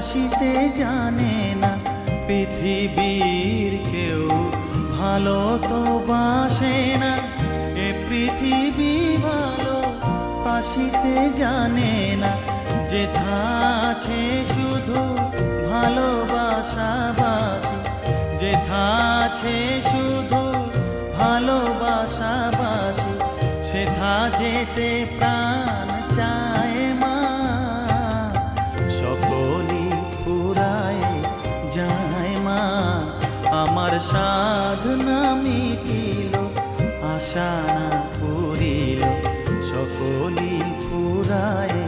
বাসিতে জানে না, পৃথিবীর কেউ ভালো তো বাসে না। এ পৃথিবী ভালো বাসিতে জানে না, যেথা আছে শুধু ভালোবাসাবাসি, যেথা আছে শুধু ভালোবাসাবাসি, সেথা যেতে প্রাণ চায় মা। সকলই ফুরায় যায় মা, আমার সাধনা মিটিল, আশা না পুরিল, সকলই ফুরায়